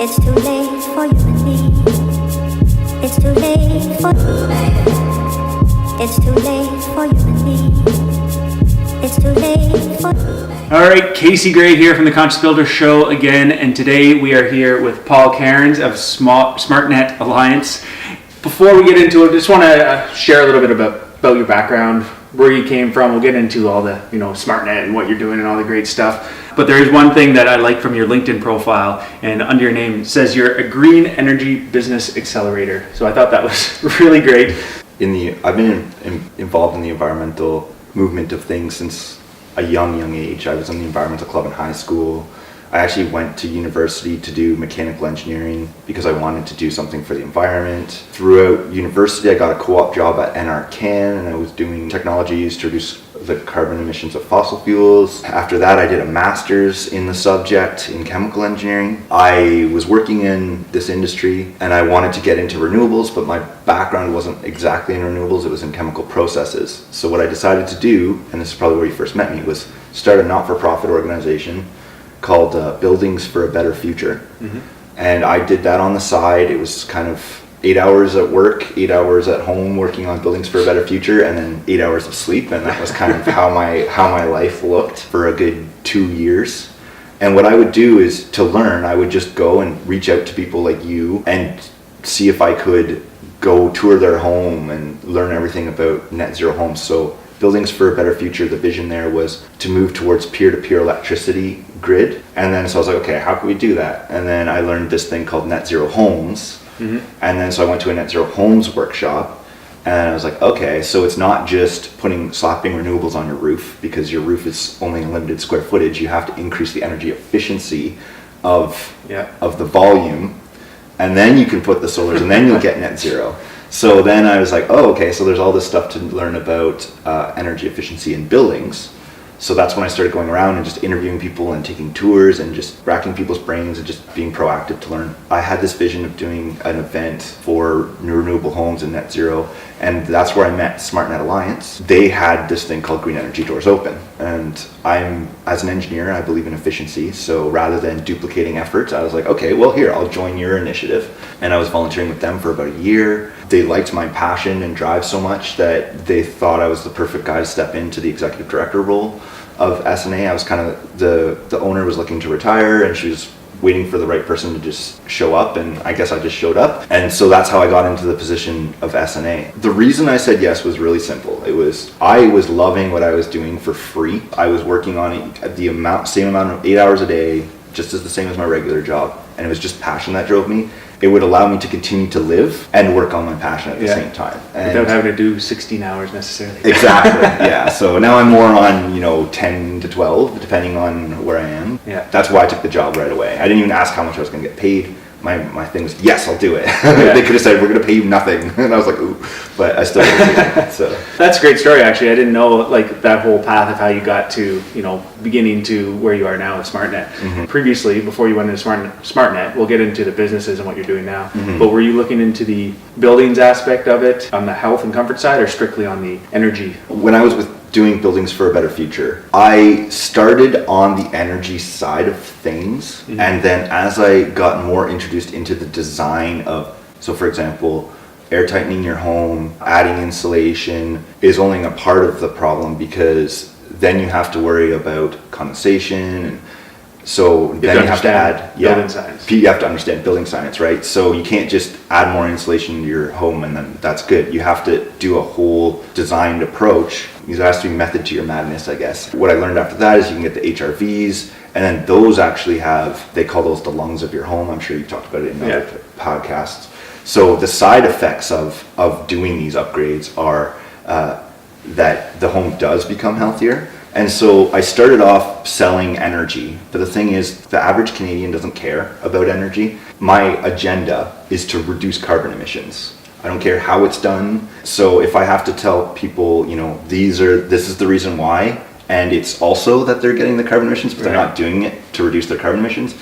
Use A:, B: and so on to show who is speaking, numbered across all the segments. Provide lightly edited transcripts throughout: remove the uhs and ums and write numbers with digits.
A: It's too late for you and me. It's too late for It's too late for you and me. It's too late for
B: All right, Casey Gray here from the Conscious Builder Show again, and today we are here with Paul Cairns of SmartNet Alliance. Before we get into it, I just want to share a little bit about your background, where you came from. We'll get into all the, SmartNet and what you're doing and all the great stuff. But there is one thing that I like from your LinkedIn profile, and under your name it says you're a green energy business accelerator. So I thought that was really great.
C: I've been involved in the environmental movement of things since a young age. I was in the environmental club in high school. I actually went to university to do mechanical engineering because I wanted to do something for the environment. Throughout university, I got a co-op job at NRCan, and I was doing technologies to reduce the carbon emissions of fossil fuels. After that, I did a master's in the subject in chemical engineering. I was working in this industry and I wanted to get into renewables, but my background wasn't exactly in renewables, it was in chemical processes. So what I decided to do, and this is probably where you first met me, was start a not-for-profit organization called Buildings for a Better Future. Mm-hmm. And I did that on the side. It was kind of 8 hours at work, 8 hours at home working on Buildings for a Better Future, and then 8 hours of sleep. And that was kind of how my life looked for a good 2 years. And what I would do is, to learn, I would just go and reach out to people like you and see if I could go tour their home and learn everything about net zero homes. So Buildings for a Better Future, the vision there was to move towards peer-to-peer electricity grid. And then so I was like, okay, how can we do that? And then I learned this thing called net zero homes. Mm-hmm. And then so I went to a net zero homes workshop, and I was like, okay, so it's not just slapping renewables on your roof, because your roof is only limited square footage. You have to increase the energy efficiency of the volume, and then you can put the solars, and then you'll get net zero. So then I was like, oh, okay, so there's all this stuff to learn about energy efficiency in buildings. So that's when I started going around and just interviewing people and taking tours and just racking people's brains and just being proactive to learn. I had this vision of doing an event for renewable homes and net zero, and that's where I met SmartNet Alliance. They had this thing called Green Energy Doors Open, and as an engineer, I believe in efficiency. So rather than duplicating efforts, I was like, okay, well, here, I'll join your initiative. And I was volunteering with them for about a year. They liked my passion and drive so much that they thought I was the perfect guy to step into the executive director role of SNA. I was kind of, the owner was looking to retire, and she was waiting for the right person to just show up, and I guess I just showed up. And so that's how I got into the position of SNA. The reason I said yes was really simple. I was loving what I was doing for free. I was working on it same amount of 8 hours a day, just as the same as my regular job, and it was just passion that drove me. It would allow me to continue to live and work on my passion at the same time.
B: Without having to do 16 hours necessarily.
C: Exactly, yeah. So now I'm more on, 10 to 12, depending on where I am.
B: Yeah.
C: That's why I took the job right away. I didn't even ask how much I was going to get paid. My thing was, yes, I'll do it. Yeah. They could have said, we're going to pay you nothing. And I was like, ooh, but I still didn't do it. So.
B: That's a great story, actually. I didn't know that whole path of how you got to, beginning to where you are now at SmartNet. Mm-hmm. Previously, before you went into SmartNet, we'll get into the businesses and what you're doing now. Mm-hmm. But were you looking into the buildings aspect of it on the health and comfort side, or strictly on the energy?
C: When I was doing Buildings for a Better Future, I started on the energy side of things. Mm-hmm. And then as I got more introduced into the design of, so for example, air tightening your home, adding insulation is only a part of the problem, because then you have to worry about condensation, and so then you have to add
B: building science.
C: You have to understand building science, right? So you can't just add more insulation to your home and then that's good. You have to do a whole designed approach. There has to be method to your madness, I guess. What I learned after that is you can get the HRVs, and then those actually they call those the lungs of your home. I'm sure you've talked about it in other podcasts. So the side effects of doing these upgrades are that the home does become healthier. And so I started off selling energy, but the thing is, the average Canadian doesn't care about energy. My agenda is to reduce carbon emissions. I don't care how it's done. So if I have to tell people, this is the reason why, and it's also that they're getting the carbon emissions, but they're not doing it to reduce their carbon emissions,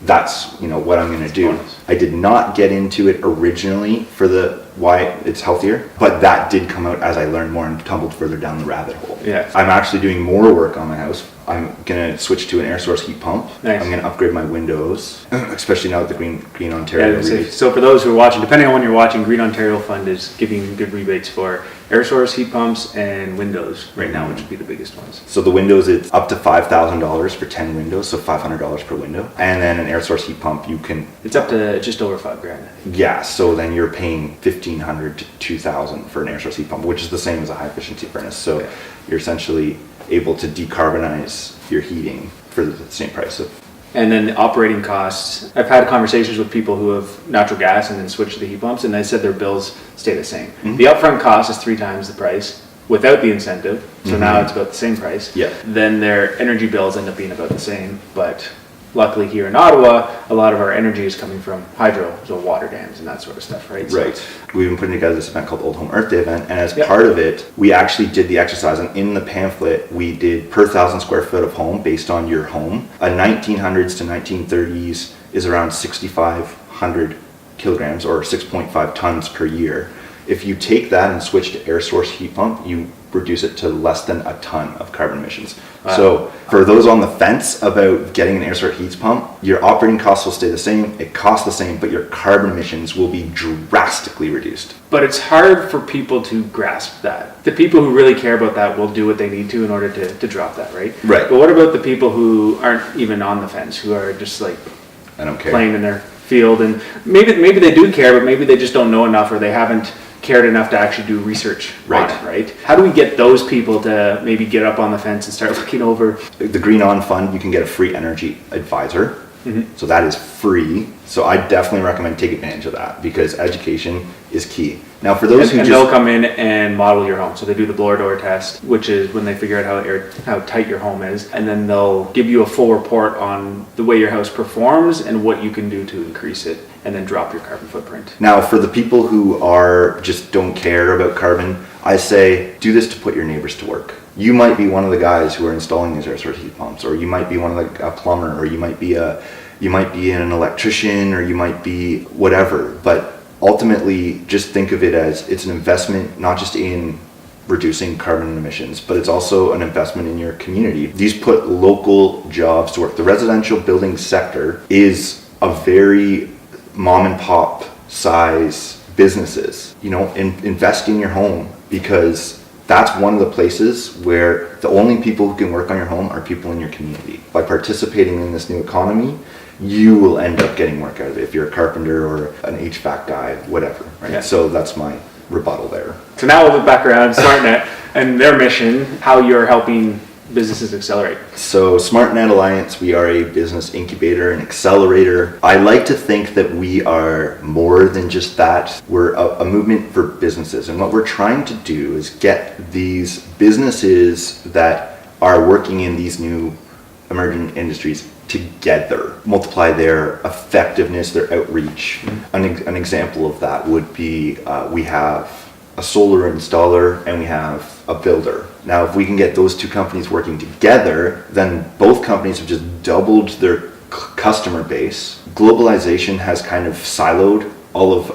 C: that's what I'm going to do. I did not get into it originally for why it's healthier, but that did come out as I learned more and tumbled further down the rabbit hole.
B: Yeah.
C: I'm actually doing more work on my house. I'm gonna switch to an air source heat pump.
B: Nice.
C: I'm gonna upgrade my windows, especially now with the Green Ontario rebates.
B: So for those who are watching, depending on when you're watching, Green Ontario Fund is giving good rebates for air source heat pumps and windows right now, which would be the biggest ones.
C: So the windows, it's up to $5,000 for 10 windows, so $500 per window. And then an air source heat pump,
B: It's up to just over $5,000.
C: yeah, so then you're paying $1,500 to $2,000 for an air source heat pump, which is the same as a high efficiency furnace. So
B: Okay.
C: you're essentially able to decarbonize your heating for the same price of.
B: And then the operating costs, I've had conversations with people who have natural gas and then switched to the heat pumps, and they said their bills stay the same. The upfront cost is 3 times the price without the incentive, so now it's about the same price.
C: Yeah.
B: Then their energy bills end up being about the same, but luckily here in Ottawa, a lot of our energy is coming from hydro, so water dams and that sort of stuff, right? So-
C: Right. We've been putting together this event called Old Home Earth Day event, and as
B: Yep.
C: part of it, we actually did the exercise, and in the pamphlet, we did per 1,000 square foot of home based on your home. A 1900s to 1930s is around 6,500 kilograms or 6.5 tons per year. If you take that and switch to air source heat pump, you reduce it to less than a ton of carbon emissions.
B: Wow.
C: So for those on the fence about getting an air source heat pump, your operating costs will stay the same, it costs the same, but your carbon emissions will be drastically reduced.
B: But it's hard for people to grasp that. The people who really care about that will do what they need to in order to drop that, right?
C: Right.
B: But what about the people who aren't even on the fence, who are just like
C: I don't care.
B: playing in their field, and maybe they do care, but maybe they just don't know enough, or they haven't cared enough to actually do research on
C: Right.
B: it, right? How do we get those people to maybe get up on the fence and start looking over?
C: The Green On Fund, you can get a free energy advisor. So that is free. So I definitely recommend take advantage of that because education is key. Now for those
B: And
C: who
B: they'll
C: just,
B: come in and model your home. So they do the blower door test, which is when they figure out how tight your home is, and then they'll give you a full report on the way your house performs and what you can do to increase it, and then drop your carbon footprint.
C: now for the people who are just don't care about carbon, I say do this to put your neighbors to work. You might be one of the guys who are installing these air source heat pumps, or you might be one of a plumber, or you might be an electrician, or you might be whatever. But ultimately, just think of it as it's an investment, not just in reducing carbon emissions, but it's also an investment in your community. These put local jobs to work. The residential building sector is a very mom and pop size businesses. Invest in your home because that's one of the places where the only people who can work on your home are people in your community. By participating in this new economy, you will end up getting work out of it if you're a carpenter or an HVAC guy, whatever, right?
B: Yeah.
C: So that's my rebuttal there.
B: So now we'll look back around SmartNet and their mission, how you're helping businesses accelerate.
C: So SmartNet Alliance, we are a business incubator and accelerator. I like to think that we are more than just that. We're a movement for businesses. And what we're trying to do is get these businesses that are working in these new emerging industries together, multiply their effectiveness, their outreach. An example of that would be we have a solar installer and we have a builder. Now, if we can get those two companies working together, then both companies have just doubled their customer base. Globalization has kind of siloed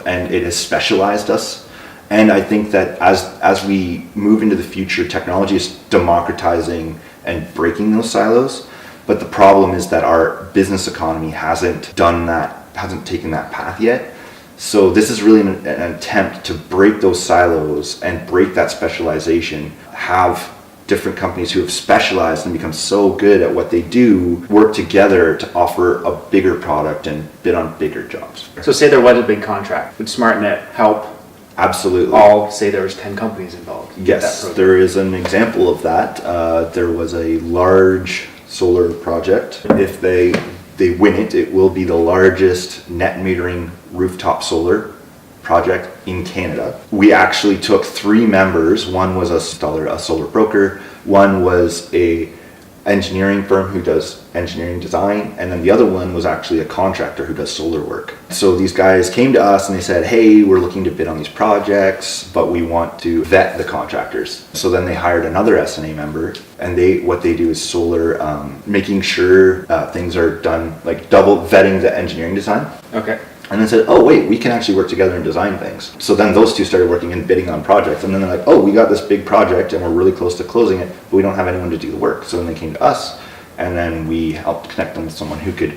C: and it has specialized us. And I think that as we move into the future, technology is democratizing and breaking those silos. But the problem is that our business economy hasn't done that, hasn't taken that path yet. So this is really an attempt to break those silos and break that specialization, have different companies who have specialized and become so good at what they do work together to offer a bigger product and bid on bigger jobs.
B: So say there was a big contract. Would SmartNet help
C: Absolutely.
B: all, say there was 10 companies involved? with that
C: Yes,
B: project?
C: there is an example of that. There was a large solar project. If they win it, it will be the largest net metering rooftop solar project in Canada. We actually took 3 members. One was a solar broker, one was a engineering firm who does engineering design, and then the other one was actually a contractor who does solar work. So these guys came to us and they said, hey, we're looking to bid on these projects, but we want to vet the contractors. So then they hired another SNA member, and what they do is solar, making sure things are done, like double vetting the engineering design.
B: Okay.
C: And then said, oh wait, we can actually work together and design things. So then those two started working and bidding on projects. And then they're like, oh, we got this big project and we're really close to closing it, but we don't have anyone to do the work. So then they came to us and then we helped connect them with someone who could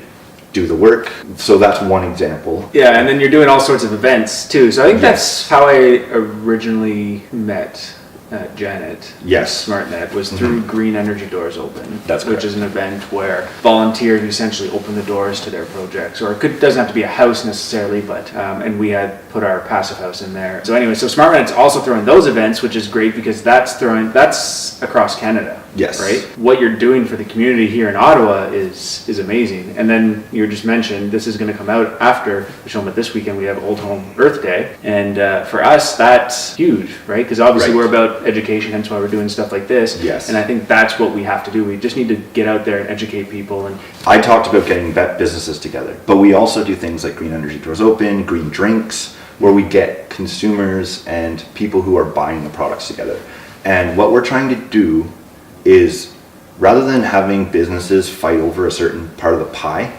C: do the work. So that's one example.
B: Yeah, and then you're doing all sorts of events too. So I think
C: Yes.
B: that's how I originally met Janet.
C: Yes.
B: SmartNet was through Green Energy Doors Open.
C: That's
B: which
C: correct.
B: is an event where volunteers essentially open the doors to their projects, or doesn't have to be a house necessarily, but and we had put our passive house in there. So anyway, so SmartNet's also throwing those events, which is great because that's across Canada.
C: Yes.
B: Right. What you're doing for the community here in Ottawa is amazing. And then you just mentioned this is going to come out after the show, but this weekend we have Old Home Earth Day, and for us that's huge, right? Because obviously
C: Right.
B: we're about education, hence why we're doing stuff like this.
C: Yes.
B: And I think that's what we have to do. We just need to get out there and educate people. And
C: I talked about getting businesses together, but we also do things like Green Energy Doors Open, green drinks, where we get consumers and people who are buying the products together. And what we're trying to do is, rather than having businesses fight over a certain part of the pie,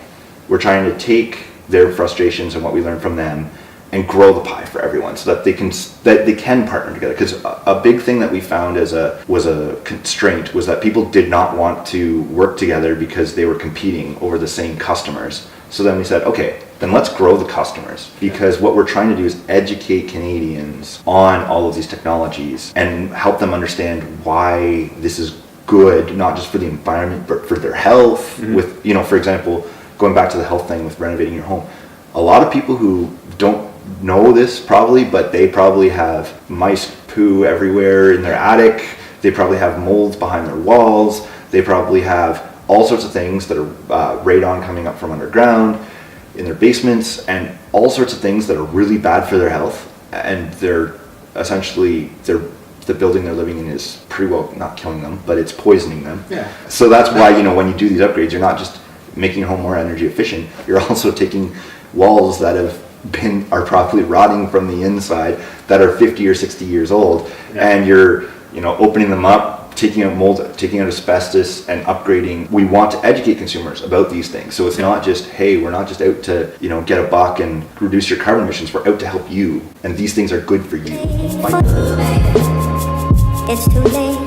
C: we're trying to take their frustrations and what we learn from them and grow the pie for everyone, so that they can partner together. Because a big thing that we found was a constraint was that people did not want to work together because they were competing over the same customers. So then we said, okay, then let's grow the customers, because what we're trying to do is educate Canadians on all of these technologies and help them understand why this is good, not just for the environment, but for their health. With, for example, going back to the health thing with renovating your home, a lot of people who don't know this probably, but they probably have mice poo everywhere in their attic, they probably have molds behind their walls, they probably have all sorts of things that are radon coming up from underground in their basements, and all sorts of things that are really bad for their health, and they're essentially the building they're living in is pretty well not killing them, but it's poisoning them.
B: Yeah.
C: So that's why, when you do these upgrades, you're not just making your home more energy efficient, you're also taking walls that are probably rotting from the inside, that are 50 or 60 years old, and you're opening them up, taking out mold, taking out asbestos, and upgrading. We want to educate consumers about these things, so it's not just, hey, we're not just out to get a buck and reduce your carbon emissions, we're out to help you, and these things are good for you.
A: It's too late